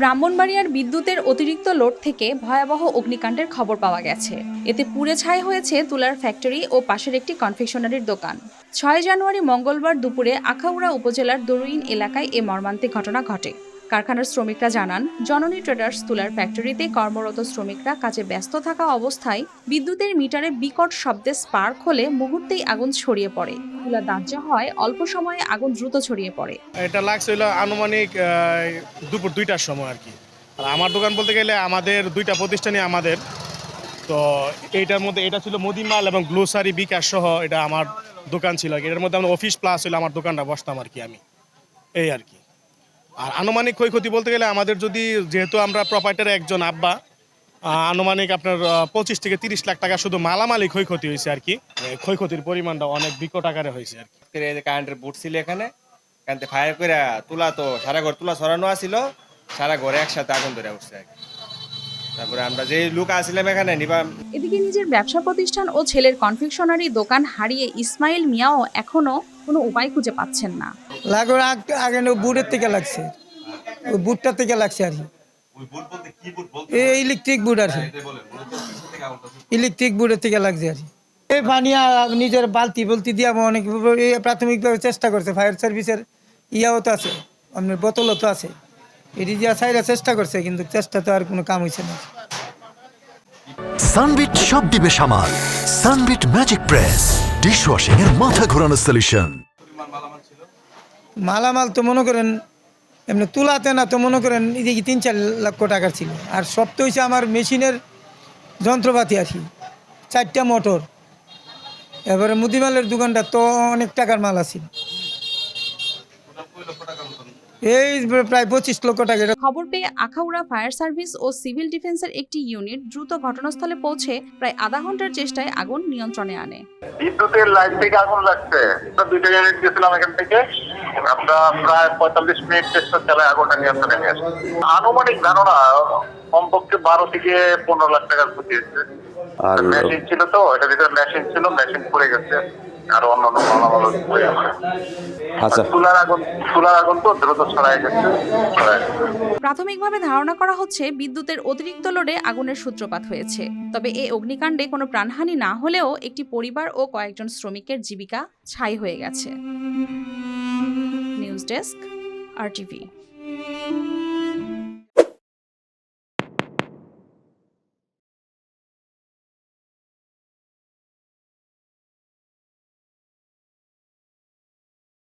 ব্রাহ্মণবাড়িয়ার বিদ্যুতের অতিরিক্ত লোড থেকে ভয়াবহ অগ্নিকাণ্ডের খবর পাওয়া গেছে। এতে পুড়ে ছাই হয়েছে তুলার ফ্যাক্টরি ও পাশের একটি কনফেকশনারির দোকান। ৬ জানুয়ারি মঙ্গলবার দুপুরে আখাউড়া উপজেলার দরুইন এলাকায় এ মর্মান্তিক ঘটনা ঘটে। কারখানার শ্রমিকরা জানান, জননী ট্রেডার্স তুলার ফ্যাক্টরিতে কর্মরত শ্রমিকরা কাজে ব্যস্ত থাকা অবস্থায় বিদ্যুতের মিটারে বিকট শব্দে স্পার্ক হলে মুহূর্তেই আগুন ছড়িয়ে পড়ে। তুলা দাহ্য হয়, অল্প সময়ে আগুন দ্রুত ছড়িয়ে পড়ে। এটা লাগছিল আনুমানিক দুপুর 2টার সময় আর কি। আর আমার দোকান বলতে গেলে আমাদের 2টা প্রতিষ্ঠানই আমাদের। তো এইটার মধ্যে এটা ছিল মুদিমাল এবং গ্লোসারি বিকাশ সহ এটা আমার দোকান ছিল। এটার মধ্যে আমরা অফিস প্লাস হলো আমার দোকানটা বসতাম আর কি আমি, এই আর কি। আর আনুমানিক ক্ষয়ক্ষতি বলতে গেলে আমাদের যদি, যেহেতু আমরা প্রপার্টারের একজন আব্বা, আনুমানিক আপনার 25 থেকে 30 লাখ টাকা শুধু মালামালি ক্ষয়ক্ষতি হয়েছে আর কি। ক্ষয়ক্ষতির পরিমাণটা অনেক বিকট আকারে হয়েছে আর কি। কারেন্টের বুট ছিল এখানে, কারেন্টে ফায়ার করে তুলা, তো সারা ঘর তুলা ছড়ানো আছিল, সারা ঘরে একসাথে আগুন ধরে উঠছে আর কি। তারপরে আমরা যে লোক আসছিলাম এখানে নিবাম। এদিকে নিজের ব্যবসা প্রতিষ্ঠান ও ছেলের কনফেকশনারি দোকান হারিয়ে ইসমাইল মিয়াও এখনো কোনো উপায় খুঁজে পাচ্ছেন না। লাগর আগে বুটের থেকে লাগছে, ওই বুটটা থেকে লাগছে আর কি। এই ইলেকট্রিক বুট আর কি, ইলেকট্রিক বুটের থেকে লাগছে আর কি। এই পানিয়া নিজের বালতি দিয়া অনেক প্রাথমিকভাবে চেষ্টা করছে, ফায়ার সার্ভিসের ইয়াও তো আছে, আপনার বোতলও তো আছে, এটি দিয়া সাইরা চেষ্টা করছে, কিন্তু চেষ্টা তো আর কোনো কাম হয়েছে না। সানবিট সব দিবে সামাল। সানবিট ম্যাজিক প্রেস ডিশওয়াশিং এর মাথা ঘোরানো সলিউশন। মালামাল তো মনে করেন এমনি তুলাতে না, তো মনে করেন এদিকে 3-4 লক্ষ টাকার ছিল। আর সব তো হয়েছে আমার মেশিনের যন্ত্রপাতি আর কি, 4টা মোটর। এবারে মুদিমালের দোকানটা তো অনেক টাকার মাল আছে, এই প্রায় 25 লক্ষ টাকা। খবর পেয়ে আখাউড়া ফায়ার সার্ভিস ও সিভিল ডিফেন্সের একটি ইউনিট দ্রুত ঘটনাস্থলে পৌঁছে প্রায় আধা ঘন্টার চেষ্টায় আগুন নিয়ন্ত্রণে আনে। বিদ্যুতের লাইন থেকে আগুন লাগছে, 2টা ইউনিট গেছিলাম এখান থেকে। আমরা প্রায় 45 মিনিট চেষ্টা চালায় আগুনটা নিয়ন্ত্রণে নিয়ে আসি। আনুমানিক ধারণা কমপক্ষে 12 থেকে 15 লাখ টাকার ক্ষতি হয়েছে। মেশিন ছিল তো, এটার ভিতরে মেশিন ছিল, মেশিন পড়ে গেছে, আর অন্যান্য মালামাল পড়ে গেছে। আচ্ছা, তুলার আগুন তো দ্রুত ছড়ায় গেছে। প্রাথমিকভাবে ধারণা করা হচ্ছে বিদ্যুতের অতিরিক্ত লোডে আগুনের সূত্রপাত হয়েছে। তবে এই অগ্নিকাণ্ডে কোনো প্রাণহানি না হলেও একটি পরিবার ও কয়েকজন শ্রমিকের জীবিকা ছাই হয়ে গেছে। News desk, RTV।